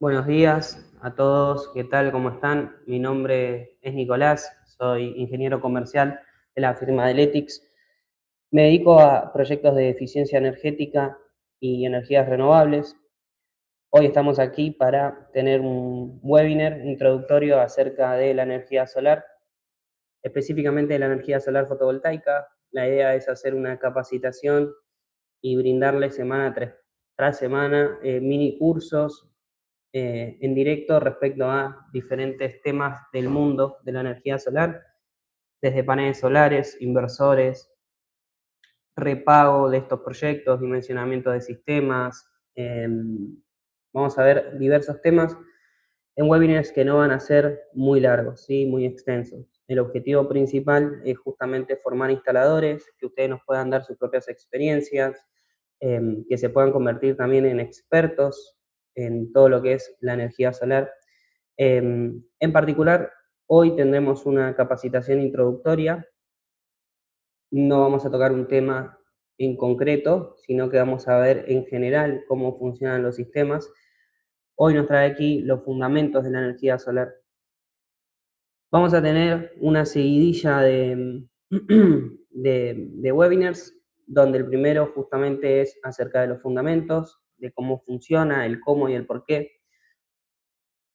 Buenos días a todos, ¿qué tal? ¿Cómo están? Mi nombre es Nicolás, soy ingeniero comercial de la firma Deletics. Me dedico a proyectos de eficiencia energética y energías renovables. Hoy estamos aquí para tener un webinar introductorio acerca de la energía solar, específicamente de la energía solar fotovoltaica. La idea es hacer una capacitación y brindarle semana tras semana mini cursos en directo respecto a diferentes temas del mundo de la energía solar, desde paneles solares, inversores, repago de estos proyectos, dimensionamiento de sistemas. Vamos a ver diversos temas en webinars que no van a ser muy largos, ¿sí? Muy extensos. El objetivo principal es justamente formar instaladores, que ustedes nos puedan dar sus propias experiencias, que se puedan convertir también en expertos en todo lo que es la energía solar. En particular, hoy tendremos una capacitación introductoria. No vamos a tocar un tema en concreto, sino que vamos a ver en general cómo funcionan los sistemas. Hoy nos trae aquí los fundamentos de la energía solar. Vamos a tener una seguidilla de webinars, donde el primero justamente es acerca de los fundamentos, de cómo funciona, el cómo y el por qué.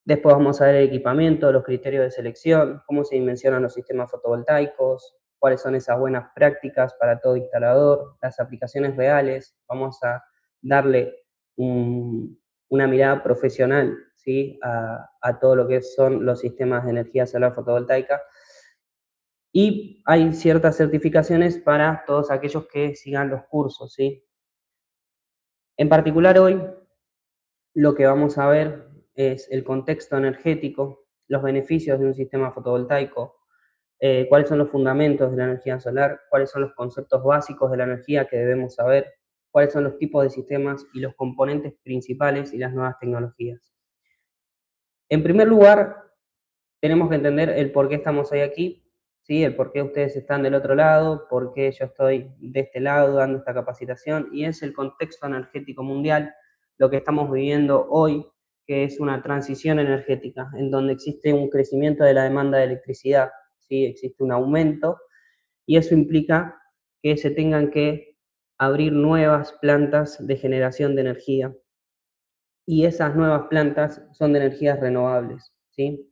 Después vamos a ver el equipamiento, los criterios de selección, cómo se dimensionan los sistemas fotovoltaicos, cuáles son esas buenas prácticas para todo instalador, las aplicaciones reales. Vamos a darle una mirada profesional, ¿sí? a todo lo que son los sistemas de energía solar fotovoltaica. Y hay ciertas certificaciones para todos aquellos que sigan los cursos, ¿sí? En particular hoy lo que vamos a ver es el contexto energético, los beneficios de un sistema fotovoltaico, cuáles son los fundamentos de la energía solar, cuáles son los conceptos básicos de la energía que debemos saber, cuáles son los tipos de sistemas y los componentes principales y las nuevas tecnologías. En primer lugar, tenemos que entender el por qué estamos hoy aquí, ¿sí? El por qué ustedes están del otro lado, por qué yo estoy de este lado dando esta capacitación, y es el contexto energético mundial, lo que estamos viviendo hoy, que es una transición energética, en donde existe un crecimiento de la demanda de electricidad, ¿sí? Existe un aumento, y eso implica que se tengan que abrir nuevas plantas de generación de energía, y esas nuevas plantas son de energías renovables, ¿sí?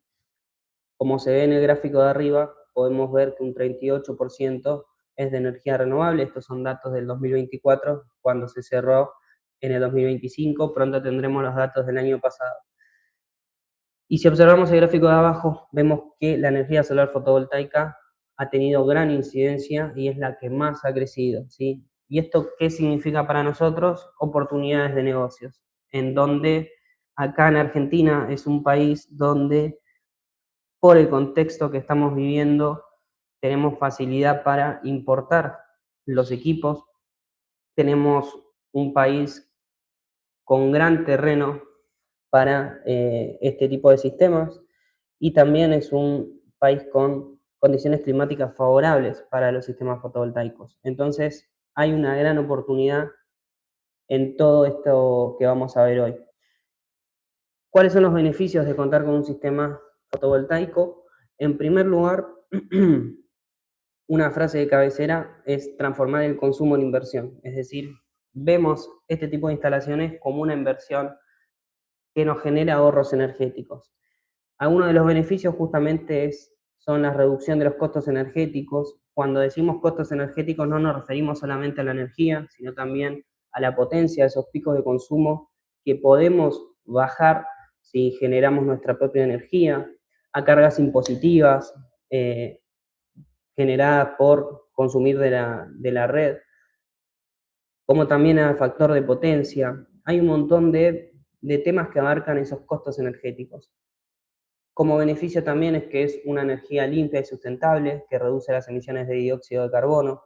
Como se ve en el gráfico de arriba, podemos ver que un 38% es de energía renovable. Estos son datos del 2024, cuando se cerró en el 2025. Pronto tendremos los datos del año pasado. Y si observamos el gráfico de abajo, vemos que la energía solar fotovoltaica ha tenido gran incidencia y es la que más ha crecido, ¿sí? ¿Y esto qué significa para nosotros? Oportunidades de negocios, en donde acá en Argentina es un país donde, por el contexto que estamos viviendo, tenemos facilidad para importar los equipos, tenemos un país con gran terreno para este tipo de sistemas, y también es un país con condiciones climáticas favorables para los sistemas fotovoltaicos. Entonces, hay una gran oportunidad en todo esto que vamos a ver hoy. ¿Cuáles son los beneficios de contar con un sistema fotovoltaico? En primer lugar, una frase de cabecera es transformar el consumo en inversión. Es decir, vemos este tipo de instalaciones como una inversión que nos genera ahorros energéticos. Algunos de los beneficios justamente son la reducción de los costos energéticos. Cuando decimos costos energéticos no nos referimos solamente a la energía, sino también a la potencia de esos picos de consumo que podemos bajar si generamos nuestra propia energía, a cargas impositivas generadas por consumir de la red, como también al factor de potencia. Hay un montón de temas que abarcan esos costos energéticos. Como beneficio también es que es una energía limpia y sustentable, que reduce las emisiones de dióxido de carbono,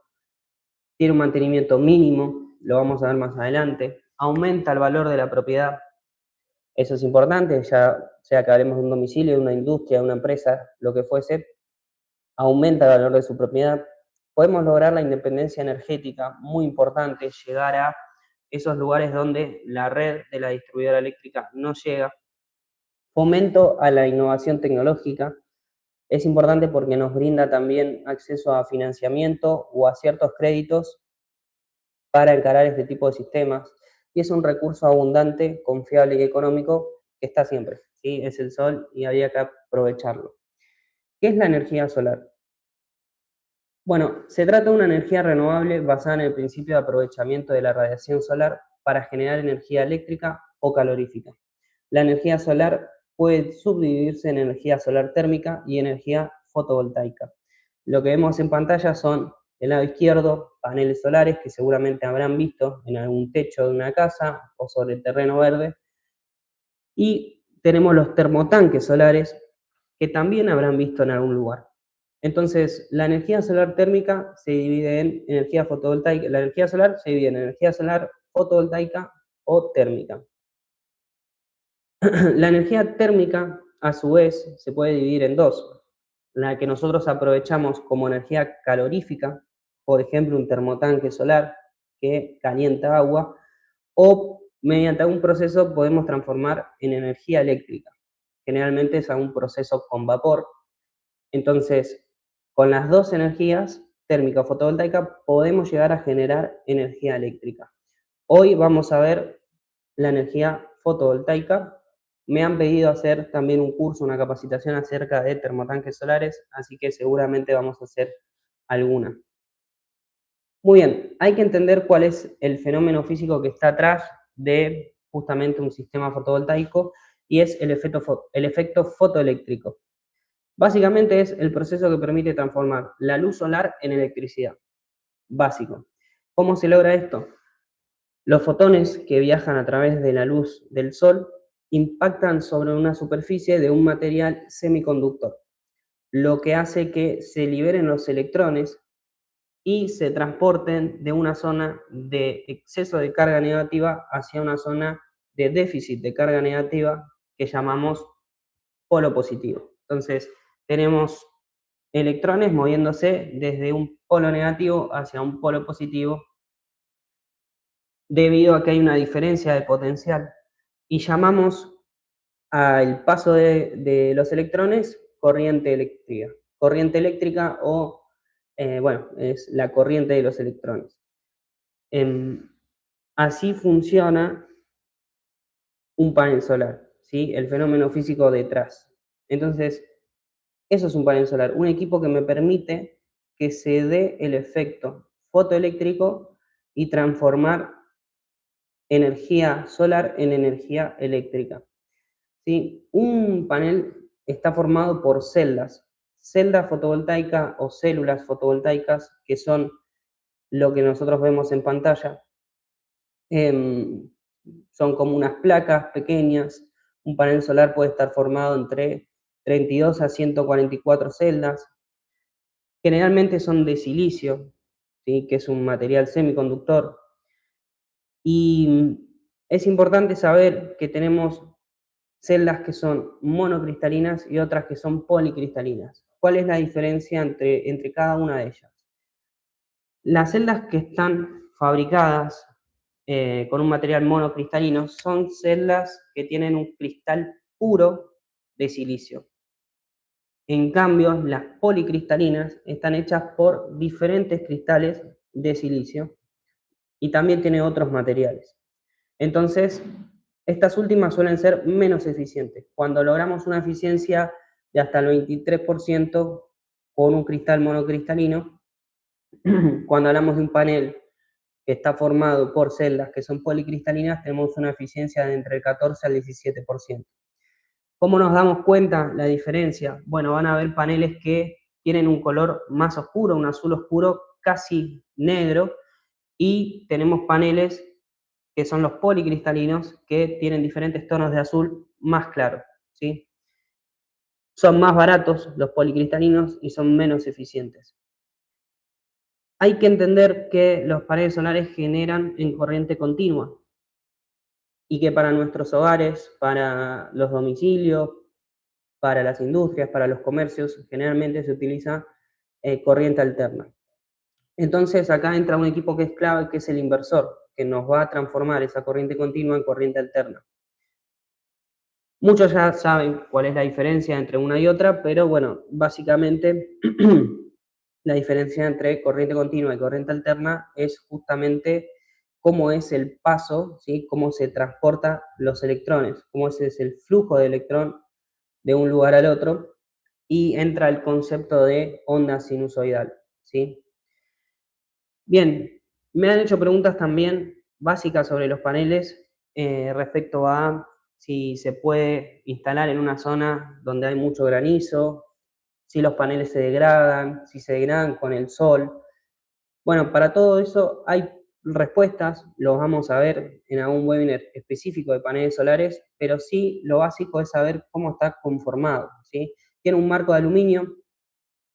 tiene un mantenimiento mínimo, lo vamos a ver más adelante, aumenta el valor de la propiedad. Eso es importante, ya sea que hablemos de un domicilio, de una industria, de una empresa, lo que fuese, aumenta el valor de su propiedad. Podemos lograr la independencia energética, muy importante, llegar a esos lugares donde la red de la distribuidora eléctrica no llega. Fomento a la innovación tecnológica. Es importante porque nos brinda también acceso a financiamiento o a ciertos créditos para encarar este tipo de sistemas. Y es un recurso abundante, confiable y económico que está siempre, ¿sí? Es el sol y había que aprovecharlo. ¿Qué es la energía solar? Bueno, se trata de una energía renovable basada en el principio de aprovechamiento de la radiación solar para generar energía eléctrica o calorífica. La energía solar puede subdividirse en energía solar térmica y energía fotovoltaica. Lo que vemos en pantalla son, del lado izquierdo, paneles solares que seguramente habrán visto en algún techo de una casa o sobre el terreno verde. Y tenemos los termotanques solares que también habrán visto en algún lugar. Entonces, la energía solar térmica se divide en energía fotovoltaica, la energía solar se divide en energía solar fotovoltaica o térmica. La energía térmica, a su vez, se puede dividir en dos. La que nosotros aprovechamos como energía calorífica, por ejemplo, un termotanque solar que calienta agua, o mediante algún proceso podemos transformar en energía eléctrica. Generalmente es un proceso con vapor. Entonces, con las dos energías, térmica o fotovoltaica, podemos llegar a generar energía eléctrica. Hoy vamos a ver la energía fotovoltaica. Me han pedido hacer también un curso, una capacitación acerca de termotanques solares, así que seguramente vamos a hacer alguna. Muy bien, hay que entender cuál es el fenómeno físico que está atrás de justamente un sistema fotovoltaico y es el efecto fotoeléctrico. Básicamente es el proceso que permite transformar la luz solar en electricidad. Básico. ¿Cómo se logra esto? Los fotones que viajan a través de la luz del sol impactan sobre una superficie de un material semiconductor, lo que hace que se liberen los electrones y se transporten de una zona de exceso de carga negativa hacia una zona de déficit de carga negativa que llamamos polo positivo. Entonces, tenemos electrones moviéndose desde un polo negativo hacia un polo positivo debido a que hay una diferencia de potencial y llamamos al paso de los electrones corriente eléctrica. Corriente eléctrica o, bueno, es la corriente de los electrones. Así funciona un panel solar, ¿sí? El fenómeno físico detrás. Entonces, eso es un panel solar, un equipo que me permite que se dé el efecto fotoeléctrico y transformar energía solar en energía eléctrica, ¿sí? Un panel está formado por celdas fotovoltaicas o células fotovoltaicas, que son lo que nosotros vemos en pantalla. Son como unas placas pequeñas. Un panel solar puede estar formado entre 32 a 144 celdas. Generalmente son de silicio, ¿sí? Que es un material semiconductor. Y es importante saber que tenemos celdas que son monocristalinas y otras que son policristalinas. ¿Cuál es la diferencia entre cada una de ellas? Las celdas que están fabricadas con un material monocristalino son celdas que tienen un cristal puro de silicio. En cambio, las policristalinas están hechas por diferentes cristales de silicio y también tiene otros materiales. Entonces, estas últimas suelen ser menos eficientes. Cuando logramos una eficiencia de hasta el 23% con un cristal monocristalino, cuando hablamos de un panel que está formado por celdas que son policristalinas, tenemos una eficiencia de entre el 14 al 17%. ¿Cómo nos damos cuenta la diferencia? Bueno, van a haber paneles que tienen un color más oscuro, un azul oscuro casi negro, y tenemos paneles que son los policristalinos, que tienen diferentes tonos de azul más claro, ¿sí? Son más baratos los policristalinos y son menos eficientes. Hay que entender que los paneles solares generan en corriente continua y que para nuestros hogares, para los domicilios, para las industrias, para los comercios, generalmente se utiliza corriente alterna. Entonces acá entra un equipo que es clave, que es el inversor, que nos va a transformar esa corriente continua en corriente alterna. Muchos ya saben cuál es la diferencia entre una y otra, pero bueno, básicamente la diferencia entre corriente continua y corriente alterna es justamente cómo es el paso, ¿sí? Cómo se transporta los electrones, cómo ese es el flujo de electrón de un lugar al otro, y entra el concepto de onda sinusoidal, ¿sí? Bien, me han hecho preguntas también básicas sobre los paneles respecto a si se puede instalar en una zona donde hay mucho granizo, si los paneles se degradan, si se degradan con el sol. Bueno, para todo eso hay respuestas, los vamos a ver en algún webinar específico de paneles solares, pero sí lo básico es saber cómo está conformado, ¿sí? Tiene un marco de aluminio,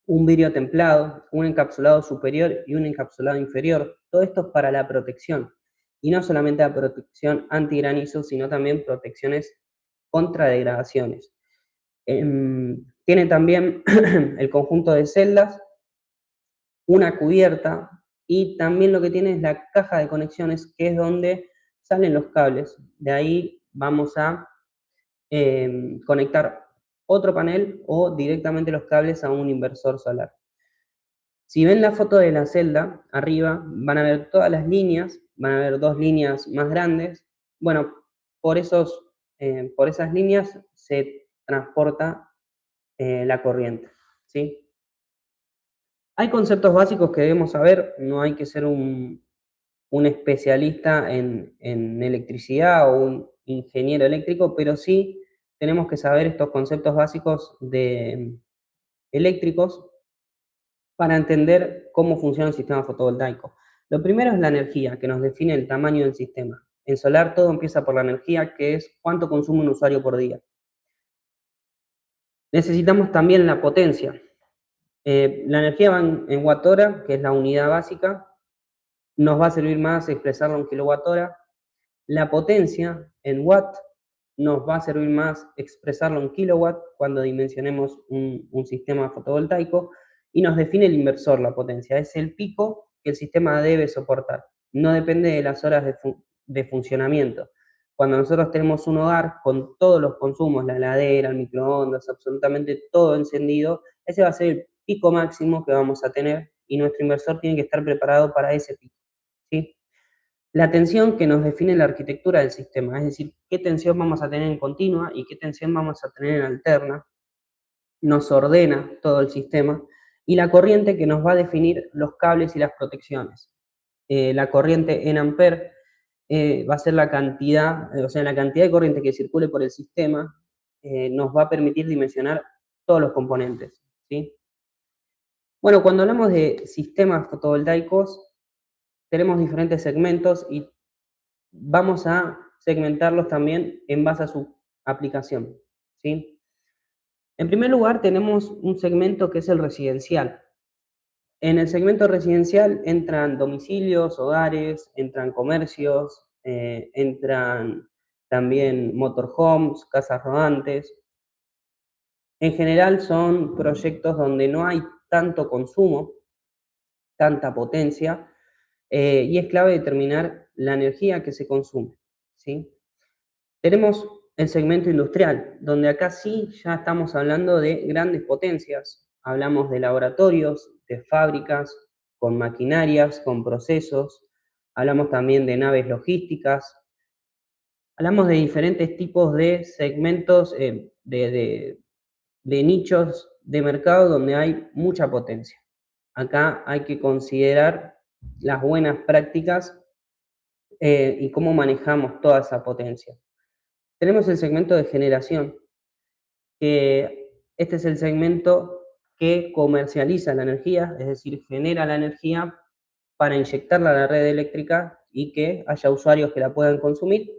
un vidrio templado, un encapsulado superior y un encapsulado inferior. Todo esto es para la protección. Y no solamente la protección antigranizo, sino también protecciones contra degradaciones. Tiene también el conjunto de celdas, una cubierta, y también lo que tiene es la caja de conexiones, que es donde salen los cables. De ahí vamos a conectar otro panel o directamente los cables a un inversor solar. Si ven la foto de la celda, arriba van a ver todas las líneas, van a ver dos líneas más grandes. Bueno, por esas líneas se transporta la corriente, ¿sí? Hay conceptos básicos que debemos saber, no hay que ser un especialista en electricidad o un ingeniero eléctrico, pero sí tenemos que saber estos conceptos básicos eléctricos para entender cómo funciona el sistema fotovoltaico. Lo primero es la energía, que nos define el tamaño del sistema. En solar todo empieza por la energía, que es cuánto consume un usuario por día. Necesitamos también la potencia. La energía va en watt hora, que es la unidad básica. Nos va a servir más expresarla en kilowatt hora. La potencia en watt nos va a servir más expresarlo en kilowatt cuando dimensionemos un sistema fotovoltaico, y nos define el inversor la potencia. Es el pico que el sistema debe soportar. No depende de las horas de funcionamiento. Cuando nosotros tenemos un hogar con todos los consumos, la heladera, el microondas, absolutamente todo encendido, ese va a ser el pico máximo que vamos a tener, y nuestro inversor tiene que estar preparado para ese pico, ¿sí? La tensión que nos define la arquitectura del sistema, es decir, qué tensión vamos a tener en continua y qué tensión vamos a tener en alterna, nos ordena todo el sistema. Y la corriente, que nos va a definir los cables y las protecciones. La corriente en ampere va a ser la cantidad, o sea, la cantidad de corriente que circule por el sistema nos va a permitir dimensionar todos los componentes, ¿sí? Bueno, cuando hablamos de sistemas fotovoltaicos, tenemos diferentes segmentos y vamos a segmentarlos también en base a su aplicación, ¿sí? En primer lugar, tenemos un segmento que es el residencial. En el segmento residencial entran domicilios, hogares, entran comercios, entran también motorhomes, casas rodantes. En general son proyectos donde no hay tanto consumo, tanta potencia, y es clave determinar la energía que se consume, ¿sí? Tenemos el segmento industrial, donde acá sí ya estamos hablando de grandes potencias. Hablamos de laboratorios, de fábricas, con maquinarias, con procesos. Hablamos también de naves logísticas. Hablamos de diferentes tipos de segmentos, de nichos de mercado donde hay mucha potencia. Acá hay que considerar las buenas prácticas y cómo manejamos toda esa potencia. Tenemos el segmento de generación, que este es el segmento que comercializa la energía, es decir, genera la energía para inyectarla a la red eléctrica y que haya usuarios que la puedan consumir.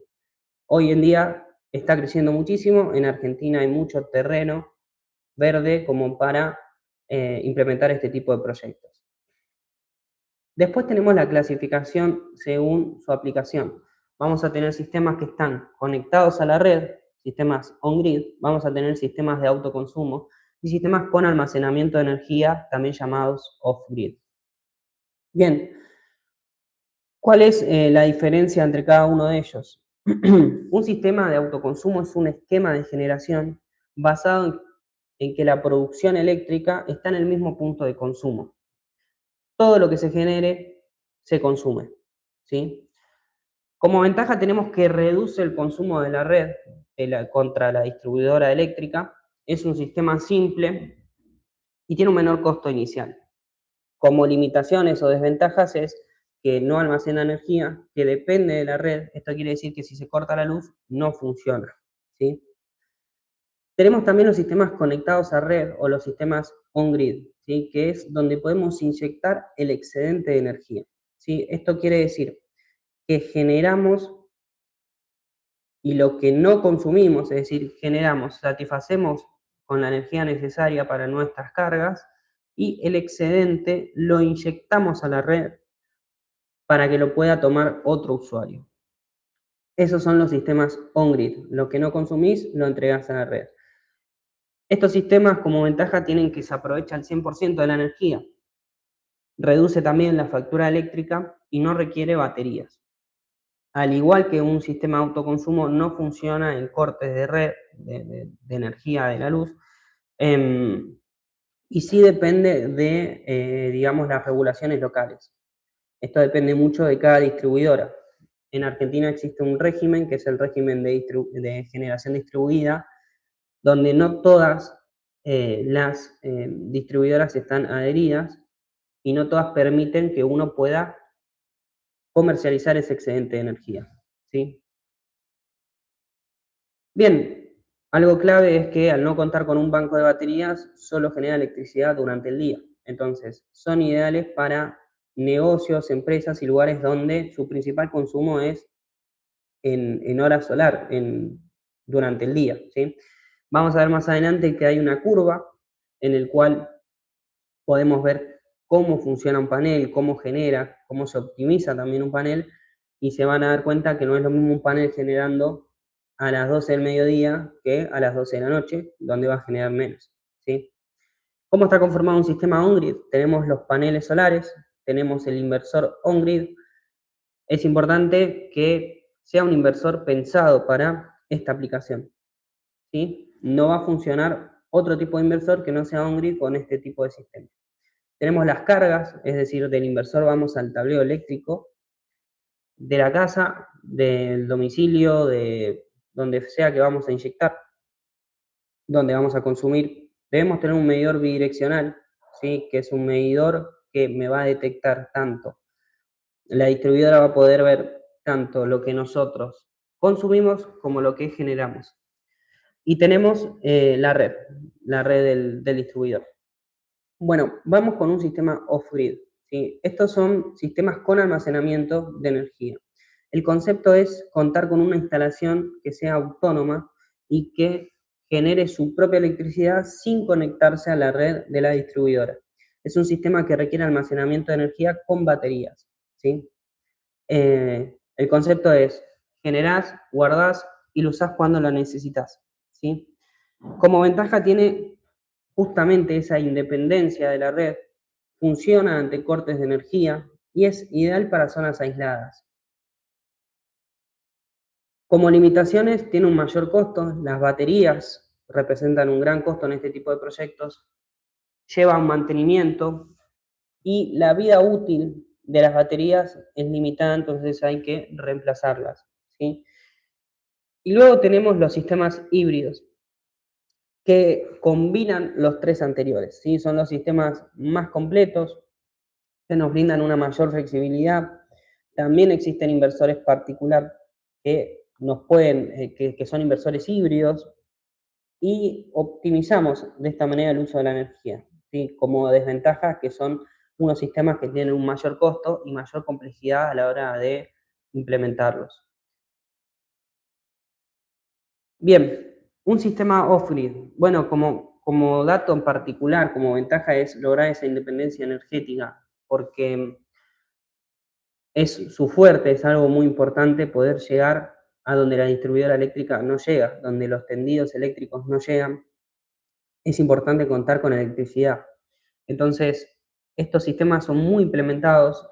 Hoy en día está creciendo muchísimo, en Argentina hay mucho terreno verde como para implementar este tipo de proyectos. Después tenemos la clasificación según su aplicación. Vamos a tener sistemas que están conectados a la red, sistemas on-grid, vamos a tener sistemas de autoconsumo y sistemas con almacenamiento de energía, también llamados off-grid. Bien, ¿cuál es la diferencia entre cada uno de ellos? Un sistema de autoconsumo es un esquema de generación basado en que la producción eléctrica está en el mismo punto de consumo. Todo lo que se genere se consume, ¿sí? Como ventaja tenemos que reduce el consumo de la red contra la distribuidora eléctrica. Es un sistema simple y tiene un menor costo inicial. Como limitaciones o desventajas es que no almacena energía, que depende de la red. Esto quiere decir que si se corta la luz, no funciona, ¿sí? Tenemos también los sistemas conectados a red o los sistemas on-grid, ¿sí? Que es donde podemos inyectar el excedente de energía, ¿sí? Esto quiere decir que generamos y lo que no consumimos, es decir, generamos, satisfacemos con la energía necesaria para nuestras cargas y el excedente lo inyectamos a la red para que lo pueda tomar otro usuario. Esos son los sistemas on-grid. Lo que no consumís lo entregás a la red. Estos sistemas como ventaja tienen que se aprovecha el 100% de la energía. Reduce también la factura eléctrica y no requiere baterías. Al igual que un sistema de autoconsumo no funciona en cortes de red de energía de la luz, y sí depende de, digamos, las regulaciones locales. Esto depende mucho de cada distribuidora. En Argentina existe un régimen, que es el régimen de generación distribuida, donde no todas las distribuidoras están adheridas y no todas permiten que uno pueda comercializar ese excedente de energía, ¿sí? Bien, algo clave es que al no contar con un banco de baterías, solo genera electricidad durante el día. Entonces, son ideales para negocios, empresas y lugares donde su principal consumo es en hora solar, durante el día, ¿sí? Vamos a ver más adelante que hay una curva en el cual podemos ver cómo funciona un panel, cómo genera, cómo se optimiza también un panel, y se van a dar cuenta que no es lo mismo un panel generando a las 12 del mediodía que a las 12 de la noche, donde va a generar menos, ¿sí? ¿Cómo está conformado un sistema on-grid? Tenemos los paneles solares, tenemos el inversor on-grid. Es importante que sea un inversor pensado para esta aplicación, ¿sí? No va a funcionar otro tipo de inversor que no sea on-grid con este tipo de sistema. Tenemos las cargas, es decir, del inversor vamos al tablero eléctrico de la casa, del domicilio, de donde sea que vamos a inyectar, donde vamos a consumir. Debemos tener un medidor bidireccional, ¿sí? Que es un medidor que me va a detectar tanto. La distribuidora va a poder ver tanto lo que nosotros consumimos como lo que generamos. Y tenemos la red del distribuidor. Bueno, vamos con un sistema off-grid, ¿sí? Estos son sistemas con almacenamiento de energía. El concepto es contar con una instalación que sea autónoma y que genere su propia electricidad sin conectarse a la red de la distribuidora. Es un sistema que requiere almacenamiento de energía con baterías, ¿sí? El concepto es, generás, guardás y lo usás cuando lo necesitas, ¿sí? Como ventaja tiene justamente esa independencia de la red, funciona ante cortes de energía y es ideal para zonas aisladas. Como limitaciones, tiene un mayor costo, las baterías representan un gran costo en este tipo de proyectos, lleva un mantenimiento y la vida útil de las baterías es limitada, entonces hay que reemplazarlas, ¿sí? Y luego tenemos los sistemas híbridos, que combinan los tres anteriores, ¿sí? Son los sistemas más completos, que nos brindan una mayor flexibilidad. También existen inversores particular que nos pueden, que son inversores híbridos, y optimizamos de esta manera el uso de la energía, ¿sí? Como desventajas que son unos sistemas que tienen un mayor costo y mayor complejidad a la hora de implementarlos. Bien, un sistema off-grid. Bueno, como dato en particular, como ventaja es lograr esa independencia energética, porque es su fuerte, es algo muy importante poder llegar a donde la distribuidora eléctrica no llega, donde los tendidos eléctricos no llegan. Es importante contar con electricidad. Entonces, estos sistemas son muy implementados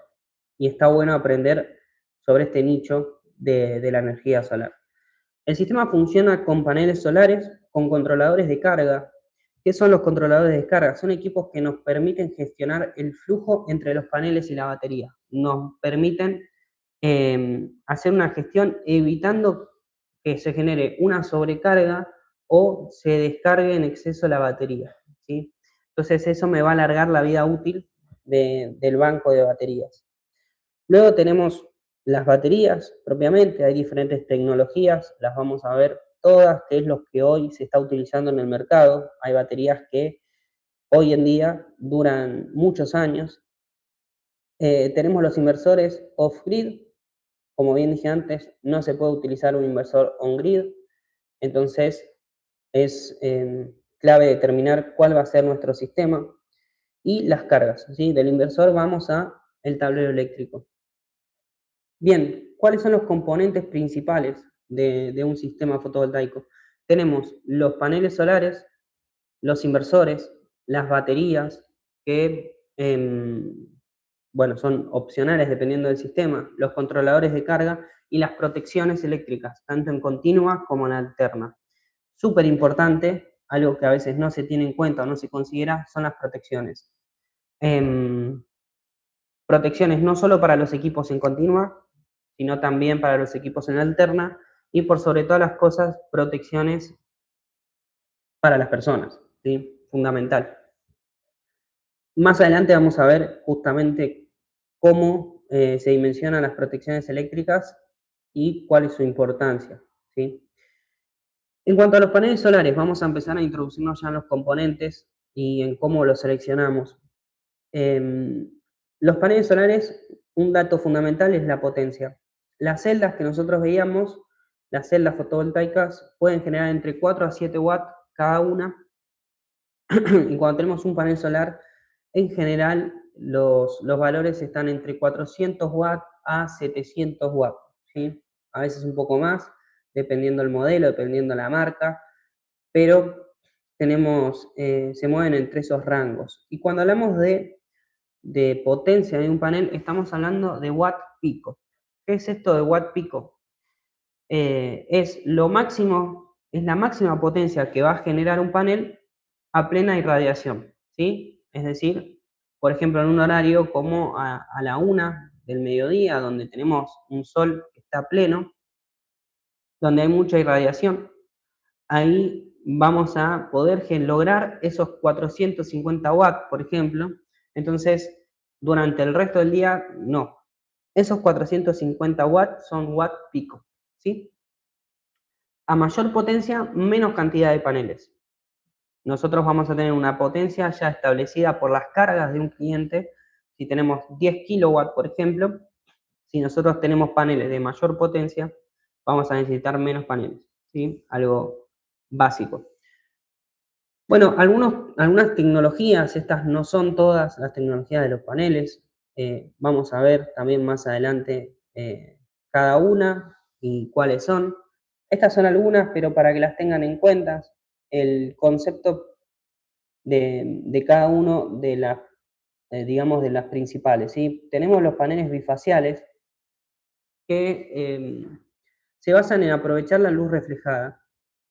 y está bueno aprender sobre este nicho de la energía solar. El sistema funciona con paneles solares, con controladores de carga. ¿Qué son los controladores de carga? Son equipos que nos permiten gestionar el flujo entre los paneles y la batería. Nos permiten hacer una gestión evitando que se genere una sobrecarga o se descargue en exceso la batería, ¿sí? Entonces eso me va a alargar la vida útil del banco de baterías. Luego tenemos las baterías propiamente, hay diferentes tecnologías, las vamos a ver todas, que es lo que hoy se está utilizando en el mercado. Hay baterías que hoy en día duran muchos años. Tenemos los inversores off-grid, como bien dije antes, no se puede utilizar un inversor on-grid, entonces es clave determinar cuál va a ser nuestro sistema. Y las cargas, ¿sí? Del inversor vamos a el tablero eléctrico. Bien, ¿cuáles son los componentes principales de un sistema fotovoltaico? Tenemos los paneles solares, los inversores, las baterías, que bueno, son opcionales dependiendo del sistema, los controladores de carga y las protecciones eléctricas, tanto en continua como en alterna. Súper importante, algo que a veces no se tiene en cuenta o no se considera, son las protecciones. Protecciones no solo para los equipos en continua, sino también para los equipos en alterna y por sobre todas las cosas, protecciones para las personas, ¿sí? Fundamental. Más adelante vamos a ver justamente cómo se dimensionan las protecciones eléctricas y cuál es su importancia, ¿sí? En cuanto a los paneles solares, vamos a empezar a introducirnos ya en los componentes y en cómo los seleccionamos. Los paneles solares, un dato fundamental es la potencia. Las celdas que nosotros veíamos, las celdas fotovoltaicas, pueden generar entre 4 a 7 watts cada una. Y cuando tenemos un panel solar, en general los valores están entre 400 watts a 700 watts, ¿sí? A veces un poco más, dependiendo del modelo, dependiendo la marca, pero tenemos, se mueven entre esos rangos. Y cuando hablamos de potencia de un panel, estamos hablando de watt pico. ¿Qué es esto de watt pico? Es lo máximo, es la máxima potencia que va a generar un panel a plena irradiación, ¿sí? Es decir, por ejemplo, en un horario como a la 1 del mediodía, donde tenemos un sol que está pleno, donde hay mucha irradiación, ahí vamos a poder lograr esos 450 watts, por ejemplo. Entonces, durante el resto del día, no. Esos 450 watts son watt pico, ¿sí? A mayor potencia, menos cantidad de paneles. Nosotros vamos a tener una potencia ya establecida por las cargas de un cliente. Si tenemos 10 kilowatts, por ejemplo, si nosotros tenemos paneles de mayor potencia, vamos a necesitar menos paneles, ¿sí? Algo básico. Bueno, algunas tecnologías, estas no son todas las tecnologías de los paneles. Vamos a ver también más adelante cada una y cuáles son. Estas son algunas, pero para que las tengan en cuenta, el concepto de cada uno de las, digamos, de las principales, ¿sí? Tenemos los paneles bifaciales que se basan en aprovechar la luz reflejada.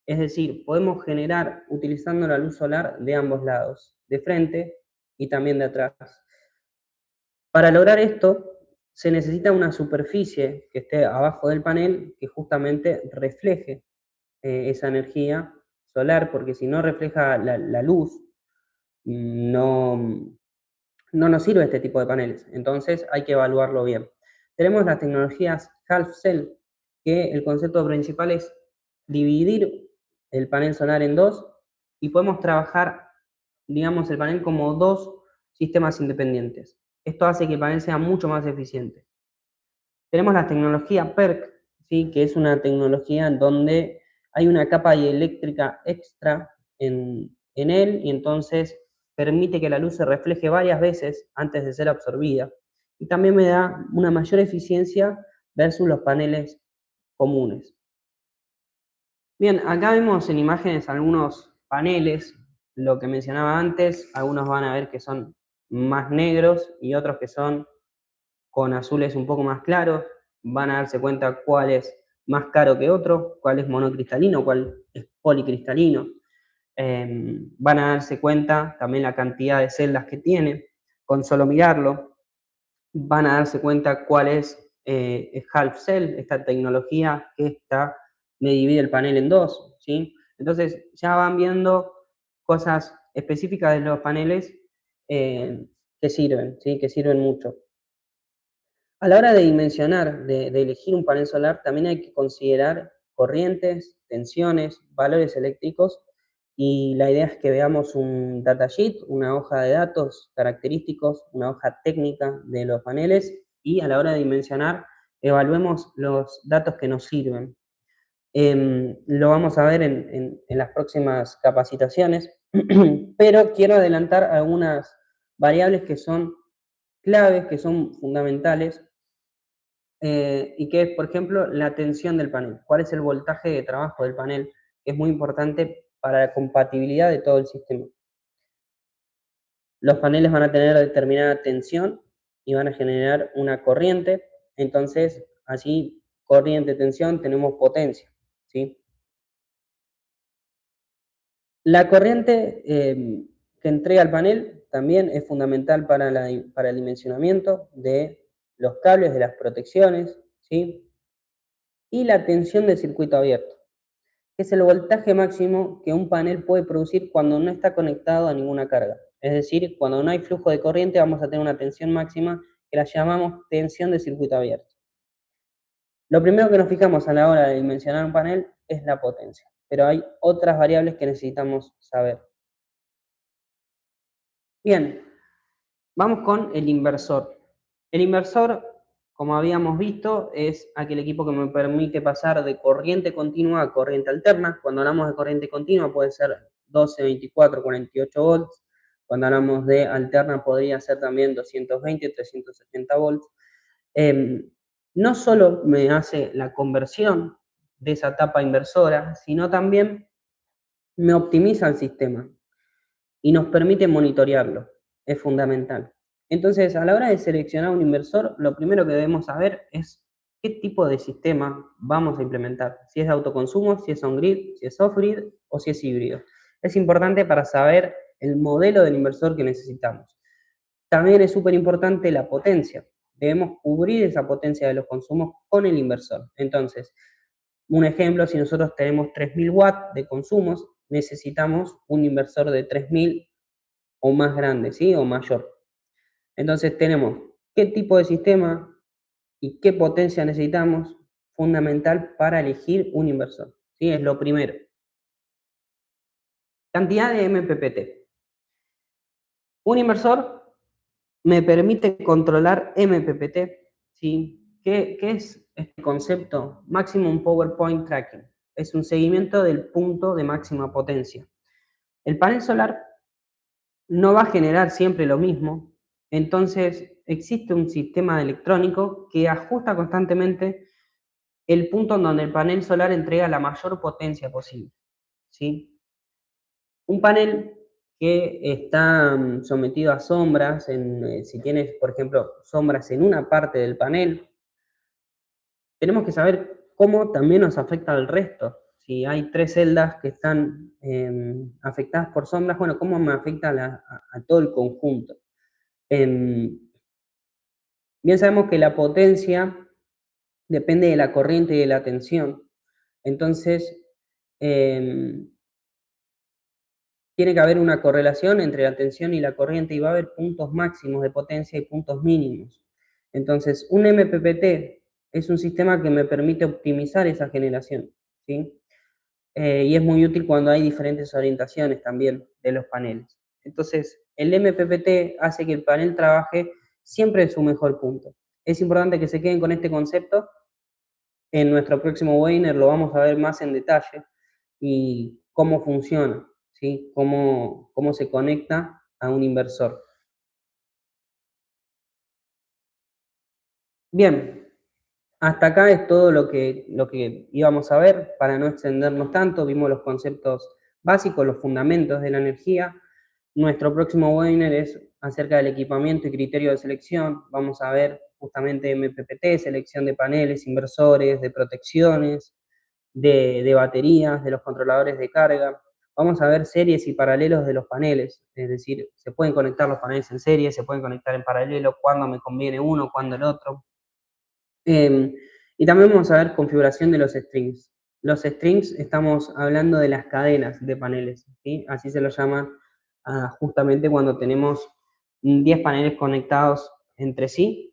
Es decir, podemos generar utilizando la luz solar de ambos lados, de frente y también de atrás. Para lograr esto, se necesita una superficie que esté abajo del panel que justamente refleje esa energía solar, porque si no refleja la luz, no, no nos sirve este tipo de paneles. Entonces hay que evaluarlo bien. Tenemos las tecnologías half cell, que el concepto principal es dividir el panel solar en dos y podemos trabajar, digamos, el panel como dos sistemas independientes. Esto hace que el panel sea mucho más eficiente. Tenemos la tecnología PERC, ¿sí? Que es una tecnología en donde hay una capa eléctrica extra en él y entonces permite que la luz se refleje varias veces antes de ser absorbida. Y también me da una mayor eficiencia versus los paneles comunes. Bien, acá vemos en imágenes algunos paneles, lo que mencionaba antes, algunos van a ver que son más negros y otros que son con azules un poco más claros. van a darse cuenta cuál es más caro que otro, cuál es monocristalino, cuál es policristalino. Van a darse cuenta también la cantidad de celdas que tiene, con solo mirarlo. Van a darse cuenta cuál es half cell, esta tecnología que me divide el panel en dos, ¿sí? Entonces ya van viendo cosas específicas de los paneles que sirven, ¿sí? Que sirven mucho. A la hora de dimensionar, de elegir un panel solar, también hay que considerar corrientes, tensiones, valores eléctricos, y la idea es que veamos un datasheet, una hoja de datos característicos, una hoja técnica de los paneles, y a la hora de dimensionar, evaluemos los datos que nos sirven. Lo vamos a ver en las próximas capacitaciones, pero quiero adelantar algunas variables que son claves, que son fundamentales, y que es, por ejemplo, la tensión del panel. ¿Cuál es el voltaje de trabajo del panel? Que es muy importante para la compatibilidad de todo el sistema. Los paneles van a tener determinada tensión y van a generar una corriente. Entonces, así, corriente, tensión, tenemos potencia, ¿sí? La corriente que entrega el panel también es fundamental para el dimensionamiento de los cables, de las protecciones, ¿sí? Y la tensión del circuito abierto, que es el voltaje máximo que un panel puede producir cuando no está conectado a ninguna carga. Es decir, cuando no hay flujo de corriente vamos a tener una tensión máxima que la llamamos tensión de circuito abierto. Lo primero que nos fijamos a la hora de dimensionar un panel es la potencia, pero hay otras variables que necesitamos saber. Bien, vamos con el inversor. El inversor, como habíamos visto, es aquel equipo que me permite pasar de corriente continua a corriente alterna. Cuando hablamos de corriente continua puede ser 12, 24, 48 volts. Cuando hablamos de alterna podría ser también 220, 380 volts. No solo me hace la conversión de esa etapa inversora, sino también me optimiza el sistema y nos permite monitorearlo. Es fundamental. Entonces, a la hora de seleccionar un inversor, lo primero que debemos saber es qué tipo de sistema vamos a implementar. Si es de autoconsumo, si es on-grid, si es off-grid o si es híbrido. Es importante para saber el modelo del inversor que necesitamos. También es súper importante la potencia. Debemos cubrir esa potencia de los consumos con el inversor. Entonces, un ejemplo, si nosotros tenemos 3000 watts de consumos, necesitamos un inversor de 3000 o más grande, ¿sí? O mayor. Entonces tenemos qué tipo de sistema y qué potencia necesitamos, fundamental para elegir un inversor, ¿sí? Es lo primero. Cantidad de MPPT. Un inversor me permite controlar MPPT, ¿sí? ¿Qué es este concepto? Maximum Power Point Tracking. Es un seguimiento del punto de máxima potencia. El panel solar no va a generar siempre lo mismo, entonces existe un sistema electrónico que ajusta constantemente el punto en donde el panel solar entrega la mayor potencia posible, ¿sí? Un panel que está sometido a sombras, si tienes, por ejemplo, sombras en una parte del panel, tenemos que saber cómo también nos afecta al resto. Si hay 3 celdas que están afectadas por sombras, bueno, ¿cómo me afecta a todo el conjunto? Bien sabemos que la potencia depende de la corriente y de la tensión. Entonces, em, tiene que haber una correlación entre la tensión y la corriente y va a haber puntos máximos de potencia y puntos mínimos. Entonces, un MPPT es un sistema que me permite optimizar esa generación, ¿sí? Y es muy útil cuando hay diferentes orientaciones también de los paneles. Entonces, el MPPT hace que el panel trabaje siempre en su mejor punto. Es importante que se queden con este concepto. En nuestro próximo webinar lo vamos a ver más en detalle y cómo funciona, ¿sí? Cómo se conecta a un inversor. Bien, hasta acá es todo lo que íbamos a ver. Para no extendernos tanto, vimos los conceptos básicos, los fundamentos de la energía. Nuestro próximo webinar es acerca del equipamiento y criterio de selección. Vamos a ver justamente MPPT, selección de paneles, inversores, de protecciones, de baterías, de los controladores de carga. Vamos a ver series y paralelos de los paneles, es decir, se pueden conectar los paneles en serie, se pueden conectar en paralelo, cuándo me conviene uno, cuándo el otro. Y también vamos a ver configuración de los strings. Los strings estamos hablando de las cadenas de paneles, ¿sí? Así se lo llama justamente cuando tenemos 10 paneles conectados entre sí.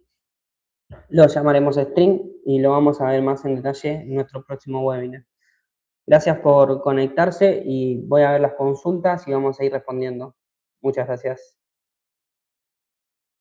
Lo llamaremos string y lo vamos a ver más en detalle en nuestro próximo webinar. Gracias por conectarse y voy a ver las consultas y vamos a ir respondiendo. Muchas gracias.